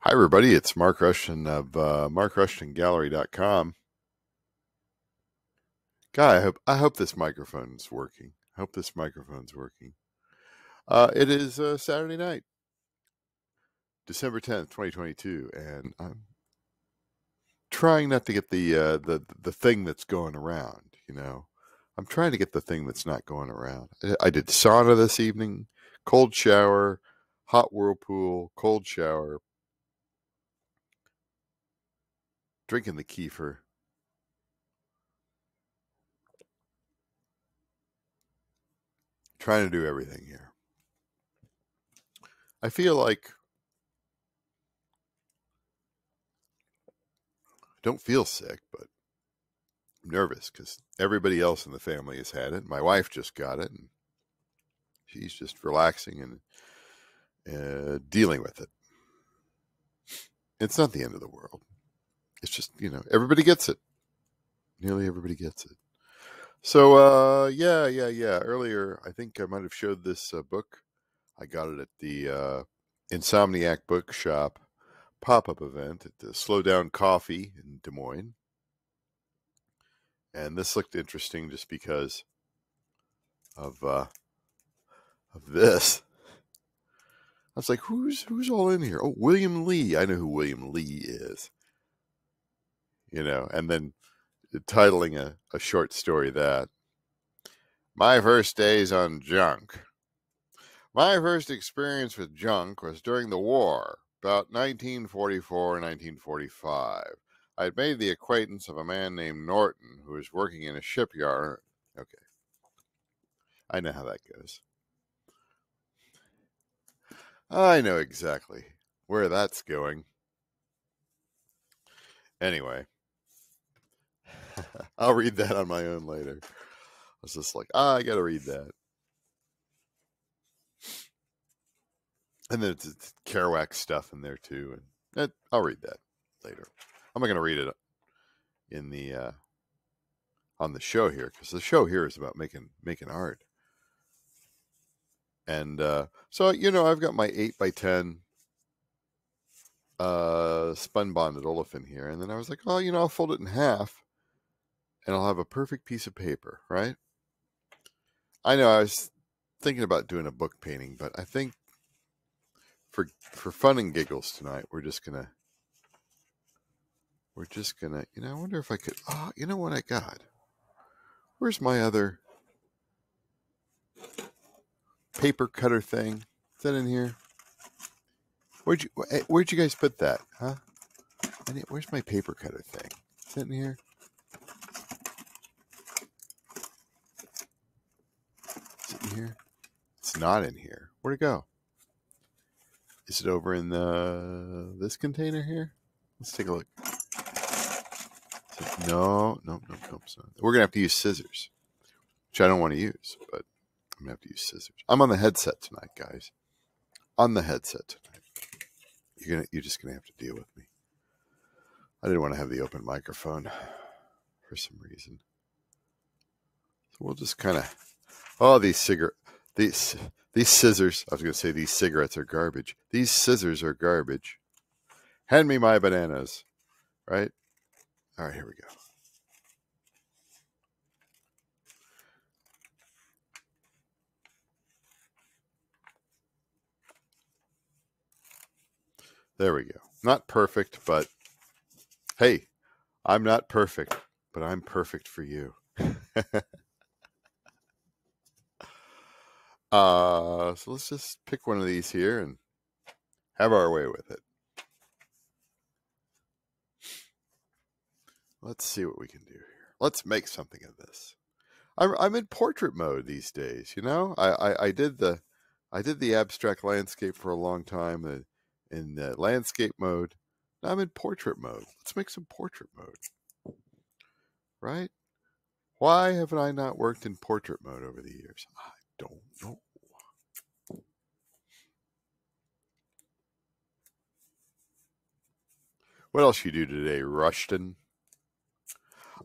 Hi, everybody. It's Mark Rushton of markrushtongallery.com. God, I hope this microphone's working. I hope this microphone's working. It is Saturday night, December 10th, 2022, and I'm trying not to get the thing that's going around. I'm trying to get the thing that's not going around. I did sauna this evening, cold shower, hot whirlpool, cold shower, drinking the kefir. Trying to do everything here. I feel like I don't feel sick, but I'm nervous because everybody else in the family has had it. My wife just got it, and she's just relaxing and dealing with it. It's not the end of the world. It's just, everybody gets it. Nearly everybody gets it. So, yeah. Earlier, I think I might have showed this book. I got it at the Insomniac Bookshop pop-up event at the Slow Down Coffee in Des Moines. And this looked interesting just because of this. I was like, who's all in here? Oh, William Lee. I know who William Lee is. And then titling a short story that my first days on junk. My first experience with junk was during the war, about 1944, 1945. I had made the acquaintance of a man named Norton who was working in a shipyard. Okay. I know how that goes. I know exactly where that's going. Anyway, I'll read that on my own later. I was just like, I got to read that. And then it's Kerouac stuff in there too. And I'll read that later. I'm not going to read it in the on the show here because the show here is about making art. And so I've got my 8x10 spun-bonded olefin here, and then I was like, oh, I'll fold it in half, and I'll have a perfect piece of paper, right? I know I was thinking about doing a book painting, but I think for fun and giggles tonight, we're just gonna. I wonder if I could. Oh, you know what I got? Where's my other paper cutter thing? Is that in here? Where'd you guys put that? Huh? Where's my paper cutter thing? Is that in here? Is it in here? It's not in here. Where'd it go? Is it over in this container here? Let's take a look. No. We're gonna have to use scissors, which I don't want to use, but I'm gonna have to use scissors. I'm on the headset tonight, guys. On the headset tonight. You're just gonna have to deal with me. I didn't want to have the open microphone for some reason. So we'll just kind of. Oh, these scissors. I was gonna say these cigarettes are garbage. These scissors are garbage. Hand me my bananas. Right? All right, here we go. There we go. Not perfect, but hey, I'm not perfect, but I'm perfect for you. So let's just pick one of these here and have our way with it. Let's see what we can do here. Let's make something of this. I'm in portrait mode these days. I did the abstract landscape for a long time in the landscape mode. Now I'm in portrait mode. Let's make some portrait mode. Right? Why haven't I not worked in portrait mode over the years? I don't know. What else you do today, Rushton?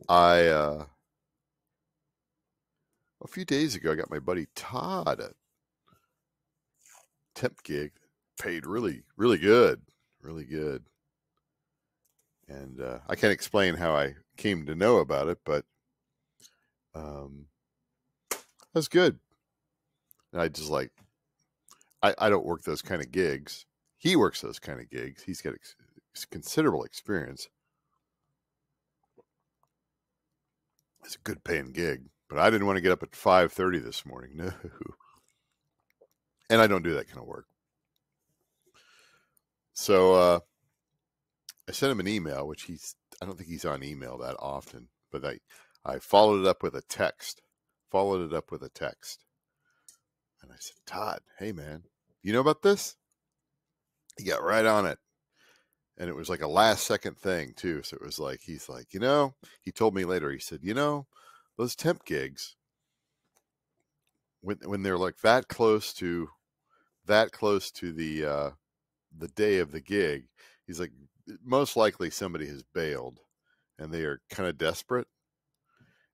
A few days ago, I got my buddy Todd a temp gig, paid really, really good, really good. And I can't explain how I came to know about it, but that's good. And I just like, I don't work those kind of gigs. He works those kind of gigs. He's got considerable experience. It's a good paying gig, but I didn't want to get up at 5:30 this morning. No. And I don't do that kind of work. So I sent him an email, which I don't think he's on email that often, but I followed it up with a text. And I said, Todd, hey man, you know about this? He got right on it. And it was like a last second thing too. So it was like, he's like, he told me later, he said, those temp gigs, when they're like that close to the day of the gig, he's like, most likely somebody has bailed and they are kind of desperate.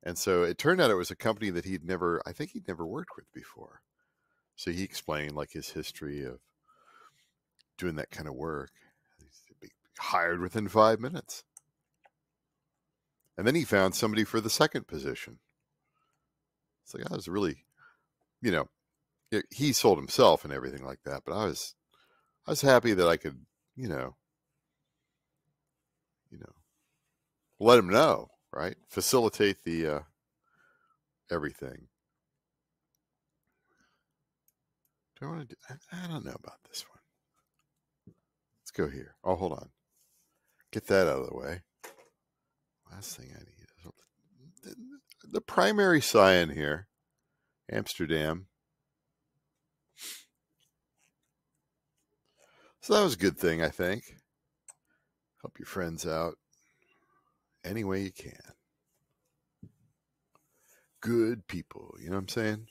And so it turned out it was a company that he'd never worked with before. So he explained like his history of doing that kind of work. He'd be hired within 5 minutes. And then he found somebody for the second position. It's like, I was really, he sold himself and everything like that, but I was happy that I could, let him know, right? Facilitate the everything. Do I want to do? I don't know about this one. Let's go here. Oh, hold on. Get that out of the way. Last thing I need is the primary cyan here, Amsterdam. So that was a good thing, I think. Help your friends out any way you can. Good people, you know what I'm saying?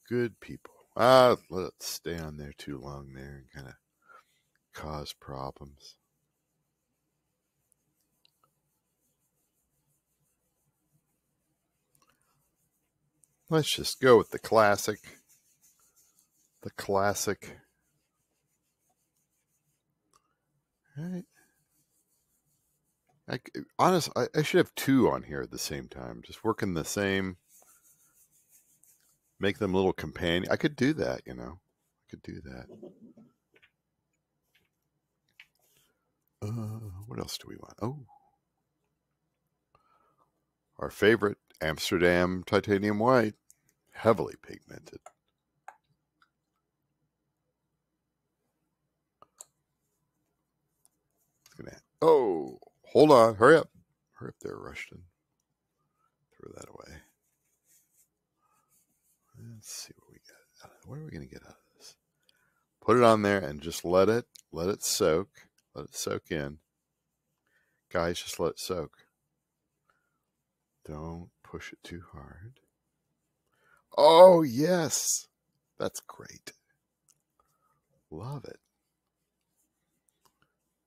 Good people. Let's stay on there too long there and kind of cause problems. Let's just go with the classic. The classic. All right. I should have two on here at the same time. Just working the same. Make them little companion. I could do that, I could do that. What else do we want? Oh. Our favorite, Amsterdam titanium white. Heavily pigmented. Oh, hold on. Hurry up. Hurry up there, Rushton. Throw that away. Let's see what we get. What are we going to get out of this? Put it on there and just let it soak. Let it soak in. Guys, just let it soak. Don't push it too hard. Oh, yes. That's great. Love it.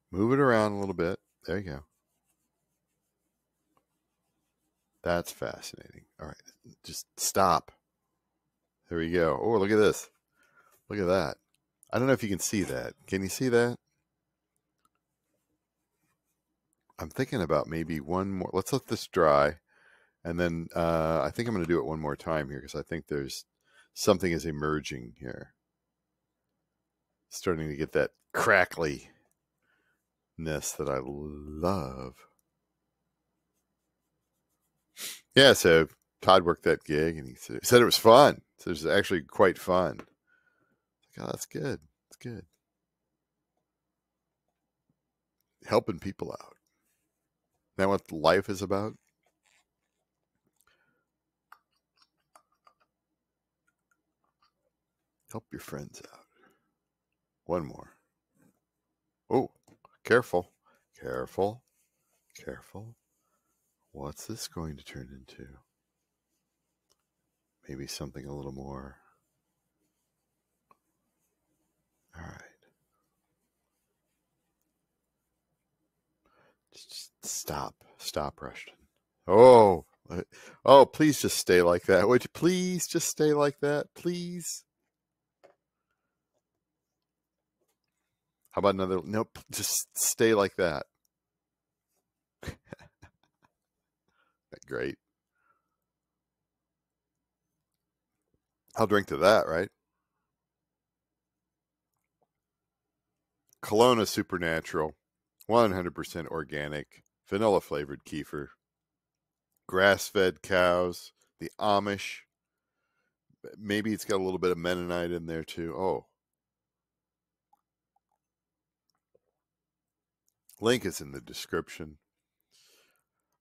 Move it around a little bit. There you go. That's fascinating. All right. Just stop. There we go. Oh, look at this. Look at that. I don't know if you can see that. Can you see that? I'm thinking about maybe one more. Let's let this dry. And then I think I'm going to do it one more time here because I think there's something is emerging here. Starting to get that crackliness that I love. Yeah, so Todd worked that gig and he said it was fun. So it was actually quite fun. Like, oh, that's good. It's good. Helping people out. Isn't that what life is about? Help your friends out. One more. Oh, careful. Careful. Careful. What's this going to turn into? Maybe something a little more. All right. Just stop. Stop, Rushton. Oh, please just stay like that. Would you please just stay like that? Please. How about another? Nope, just stay like that. Great. I'll drink to that, right? Kelowna Supernatural, 100% organic, vanilla flavored kefir, grass-fed cows, the Amish. Maybe it's got a little bit of Mennonite in there too. Oh. Link is in the description.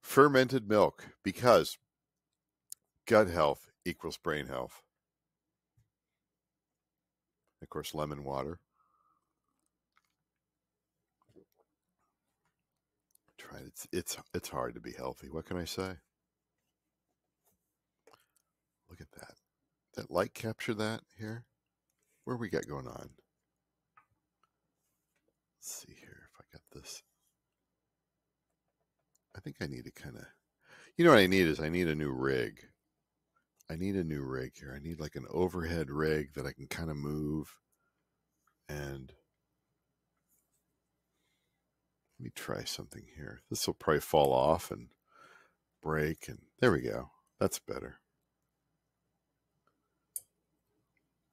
Fermented milk, because gut health equals brain health. Of course, lemon water. Try it. It's hard to be healthy. What can I say? Look at that. That light capture that here? Where we got going on? Let's see here if I got this. I think I need to kind of, you know what I need is I need a new rig. I need a new rig here. I need like an overhead rig that I can kind of move. And let me try something here. This will probably fall off and break. And there we go. That's better.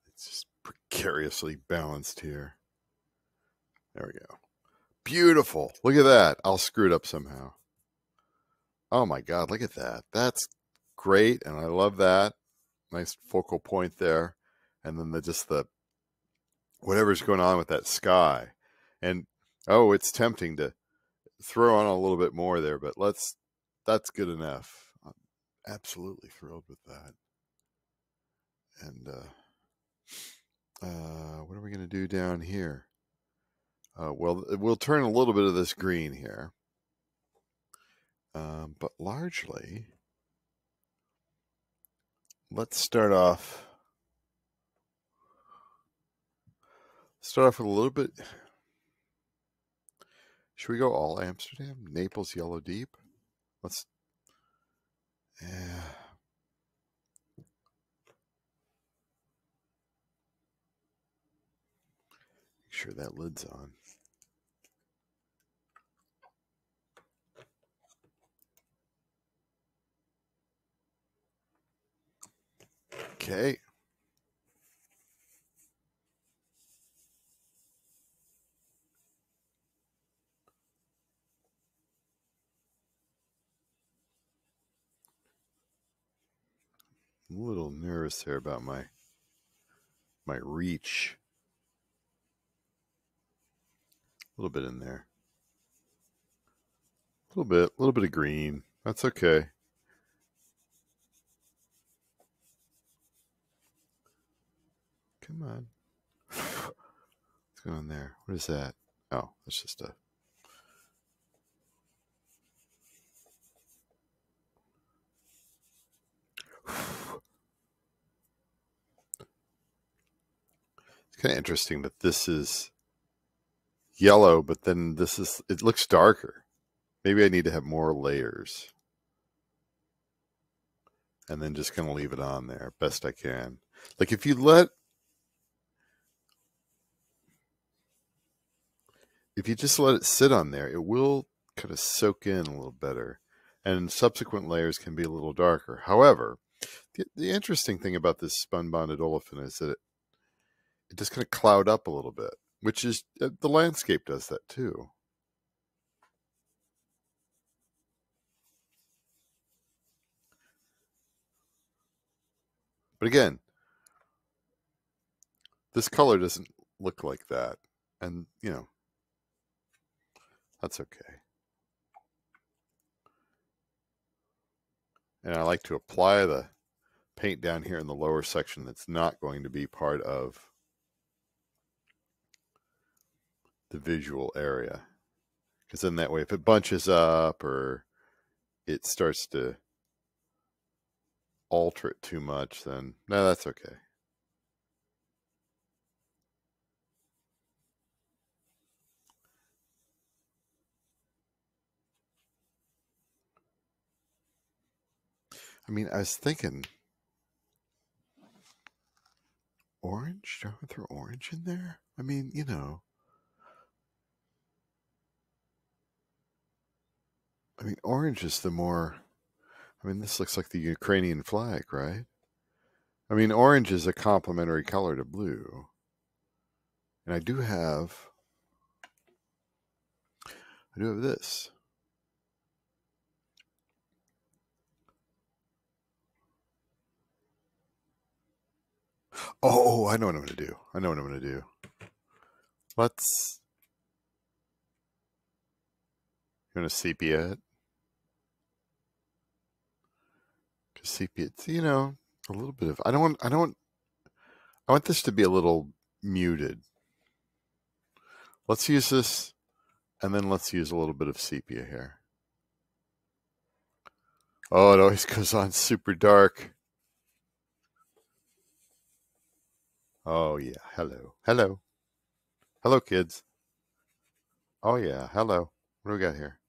It's just precariously balanced here. There we go. Beautiful. Look at that. I'll screw it up somehow. Oh my God, look at that. That's great. And I love that. Nice focal point there. And then just the whatever's going on with that sky. And oh, it's tempting to throw on a little bit more there, but that's good enough. I'm absolutely thrilled with that. And what are we going to do down here? Well, we'll turn a little bit of this green here. But largely, let's start off with a little bit. Should we go all Amsterdam? Naples Yellow Deep? Let's. Make sure that lid's on. Okay. I'm a little nervous there about my reach. A little bit in there. A little bit of green. That's okay. Come on. What's going on there? What is that? Oh, that's just a. It's kind of interesting that this is yellow, but then it looks darker. Maybe I need to have more layers. And then just kind of leave it on there best I can. Like if you just let it sit on there, it will kind of soak in a little better. And subsequent layers can be a little darker. However, the interesting thing about this spun-bonded olefin is that it just kind of cloud up a little bit, which is, the landscape does that too. But again, this color doesn't look like that. And, that's okay. And I like to apply the paint down here in the lower section that's not going to be part of the visual area. Because then that way, if it bunches up or it starts to alter it too much, then no, that's okay. I mean, I was thinking orange. Do I want to throw orange in there? I mean, I mean, orange is the more, I mean, this looks like the Ukrainian flag, right? I mean, orange is a complementary color to blue. And I do have this. Oh, I know what I'm going to do. I know what I'm going to do. Let's, you want to sepia it? Because sepia, it's, you know, a little bit of, I want this to be a little muted. Let's use this, and then let's use a little bit of sepia here. Oh, it always goes on super dark. Oh, yeah. Hello. Hello. Hello, kids. Oh, yeah. Hello. What do we got here?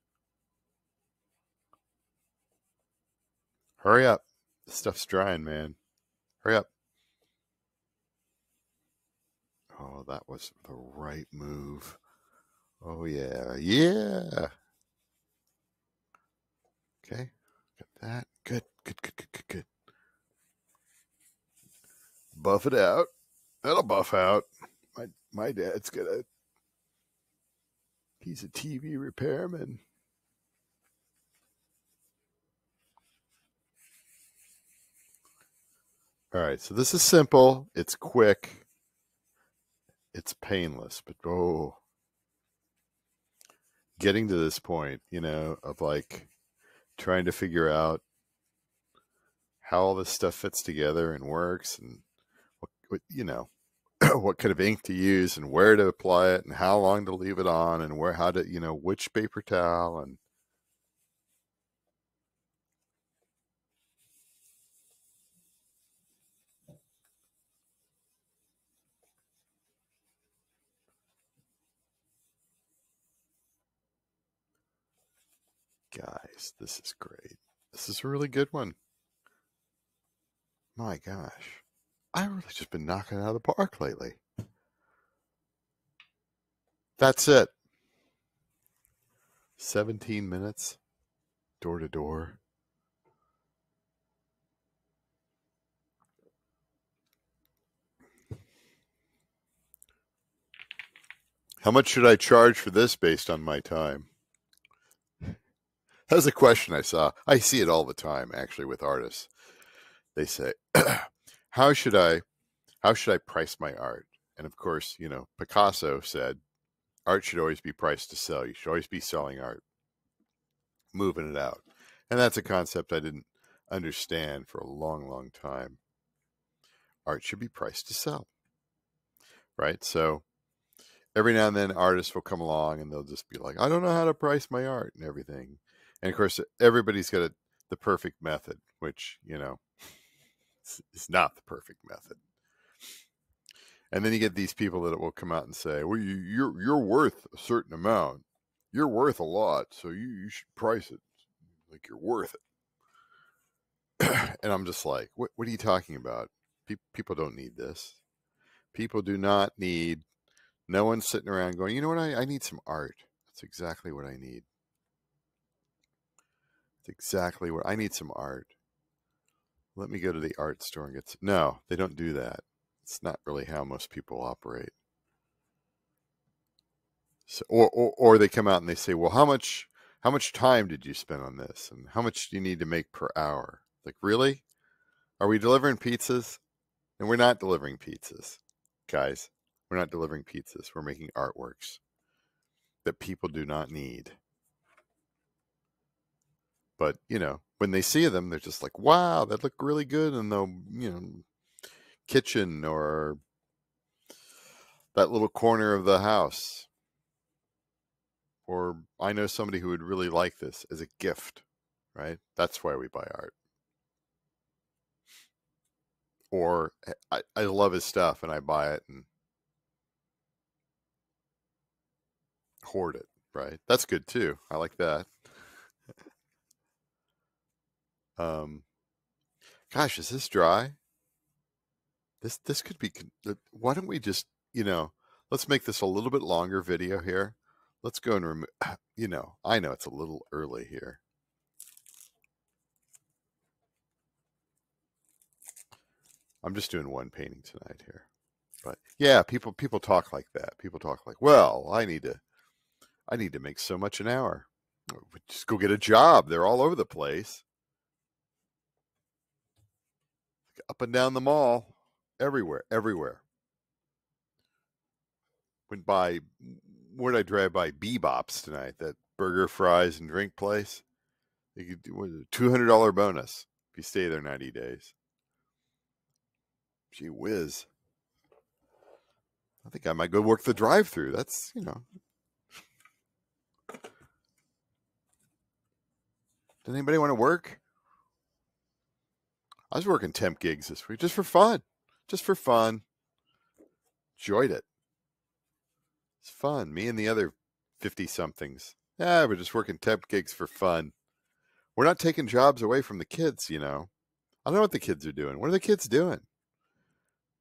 Hurry up. This stuff's drying, man. Hurry up. Oh, that was the right move. Oh, yeah. Yeah. Okay. Got that. Good. Good, good, good, good, good. Buff it out. That'll buff out. My dad's he's a TV repairman. All right, so this is simple. It's quick. It's painless, but oh, getting to this point, you know, of like trying to figure out how all this stuff fits together and works, and what you know, what kind of ink to use, and where to apply it, and how long to leave it on, and where how to, you know, which paper towel, and guys, this is great. This is a really good one. My gosh, I've really just been knocking it out of the park lately. That's it. 17 minutes, door to door. How much should I charge for this based on my time? That's a question I saw. I see it all the time, actually, with artists. They say, "How should I price my art?" And of course, you know, Picasso said, "Art should always be priced to sell. You should always be selling art, moving it out." And that's a concept I didn't understand for a long, long time. Art should be priced to sell, right? So every now and then artists will come along and they'll just be like, I don't know how to price my art and everything. And of course, everybody's got the perfect method, which, you know, is not the perfect method. And then you get these people that will come out and say, well, you're worth a certain amount. You're worth a lot, so you should price it like you're worth it. And I'm just like, what are you talking about? People don't need this. People do not need, no one's sitting around going, you know what, I need some art. That's exactly what I need. It's exactly what I need, some art. Let me go to the art store and get some. No, they don't do that. It's not really how most people operate. So, or they come out and they say, well, how much time did you spend on this, and how much do you need to make per hour? Like, really? Are we delivering pizzas? And we're not delivering pizzas, guys. We're not delivering pizzas. We're making artworks that people do not need. But, you know, when they see them, they're just like, wow, that look really good in the, you know, kitchen or that little corner of the house. Or I know somebody who would really like this as a gift, right? That's why we buy art. Or I love his stuff and I buy it and hoard it, right? That's good too. I like that. Gosh, is this dry? This could be. Why don't we just, you know, let's make this a little bit longer video here. Let's go and remove. You know, I know it's a little early here. I'm just doing one painting tonight here. But yeah, people talk like that. People talk like, well, I need to make so much an hour. Just go get a job. They're all over the place. Up and down the mall. Everywhere. Where'd I drive by? Bebop's tonight, that burger, fries, and drink place. You could do a $200 bonus if you stay there 90 days. Gee whiz. I think I might go work the drive-through. That's, Does anybody want to work? I was working temp gigs this week just for fun. Enjoyed it. It's fun. Me and the other 50-somethings. Yeah, we're just working temp gigs for fun. We're not taking jobs away from the kids, I don't know what the kids are doing. What are the kids doing?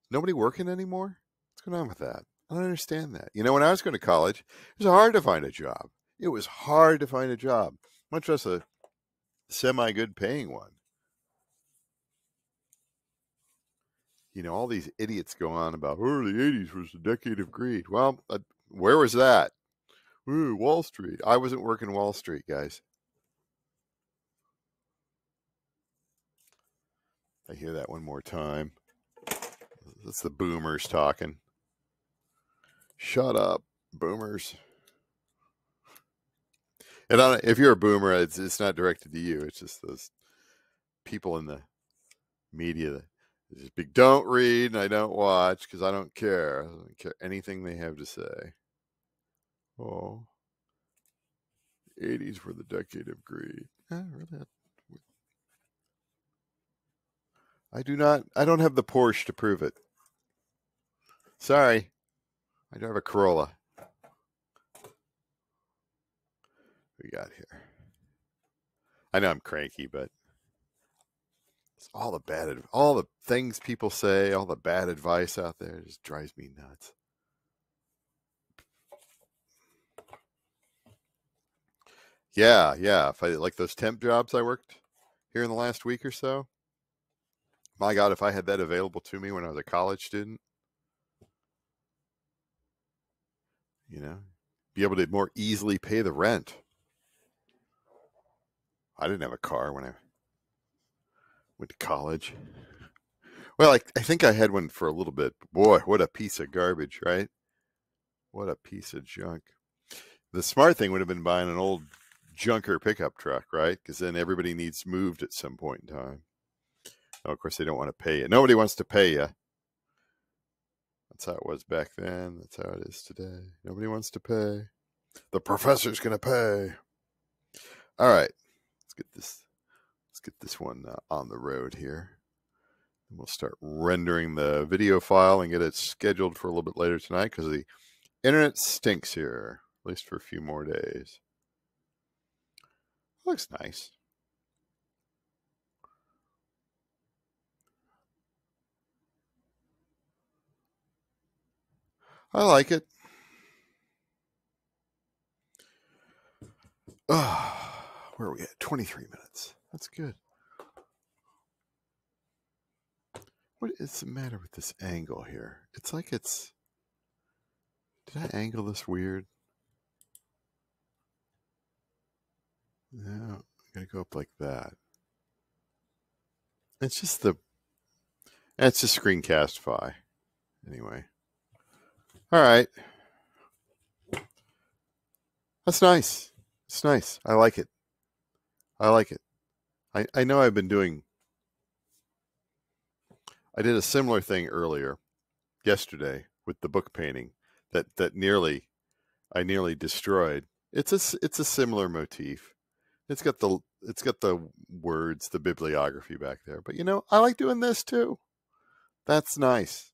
Nobody working anymore? What's going on with that? I don't understand that. When I was going to college, it was hard to find a job. Much less a semi-good paying one. All these idiots go on about, the 80s was the decade of greed. Well, where was that? Ooh, Wall Street. I wasn't working Wall Street, guys. I hear that one more time. That's the boomers talking. Shut up, boomers. And if you're a boomer, it's not directed to you. It's just those people in the media that just big, don't read and I don't watch because I don't care. I don't care anything they have to say. Oh, 80s were the decade of greed. Really? I don't have the Porsche to prove it. Sorry. I drive a Corolla. We got here. I know I'm cranky, but it's all the things people say, all the bad advice out there just drives me nuts. Yeah. If I like those temp jobs I worked here in the last week or so, my God, if I had that available to me when I was a college student, be able to more easily pay the rent. I didn't have a car when I went to college. Well, I think I had one for a little bit. Boy, what a piece of garbage, right? What a piece of junk. The smart thing would have been buying an old junker pickup truck, right? Because then everybody needs moved at some point in time. Oh, of course, they don't want to pay you. Nobody wants to pay you. That's how it was back then. That's how it is today. Nobody wants to pay. The professor's going to pay. All right. Let's get this one on the road here. And we'll start rendering the video file and get it scheduled for a little bit later tonight because the internet stinks here, at least for a few more days. Looks nice. I like it. Where are we at? 23 minutes. That's good. What is the matter with this angle here? It's like it's... Did I angle this weird? No, I gotta go up like that. It's just screencastify. Anyway. All right. That's nice. It's nice. I like it. I know I've been doing... I did a similar thing earlier, yesterday, with the book painting that I nearly destroyed. It's a similar motif. It's got the words, the bibliography back there. But I like doing this too. That's nice.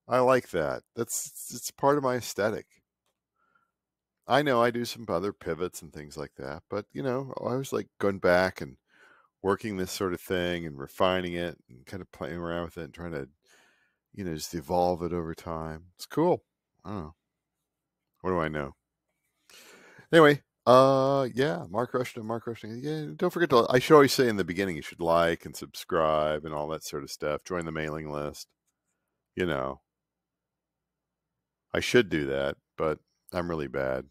I like that. It's part of my aesthetic. I know I do some other pivots and things like that, but I was like going back and working this sort of thing and refining it and kind of playing around with it and trying to, just evolve it over time. It's cool. I don't know. What do I know? Anyway, Yeah, Mark Rushton, Mark Rushton. Yeah, don't forget to. I should always say in the beginning, you should like and subscribe and all that sort of stuff. Join the mailing list. You know, I should do that, but I'm really bad.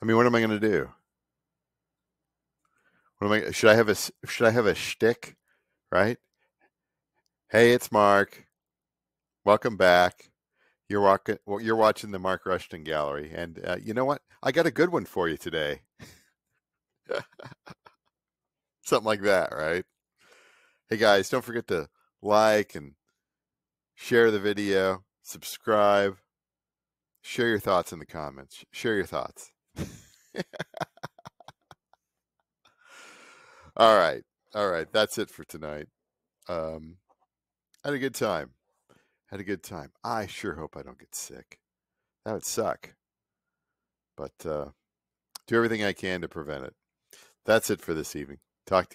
I mean, what am I going to do? What am I? Should I have a shtick? Right? Hey, it's Mark. Welcome back. You're watching the Mark Rushton Gallery, and you know what? I got a good one for you today. Something like that, right? Hey guys, don't forget to like and share the video, subscribe, share your thoughts in the comments. Share your thoughts. All right. All right. That's it for tonight. Um, had a good time. Had a good time. I sure hope I don't get sick. That would suck. But do everything I can to prevent it. That's it for this evening. Talk to you.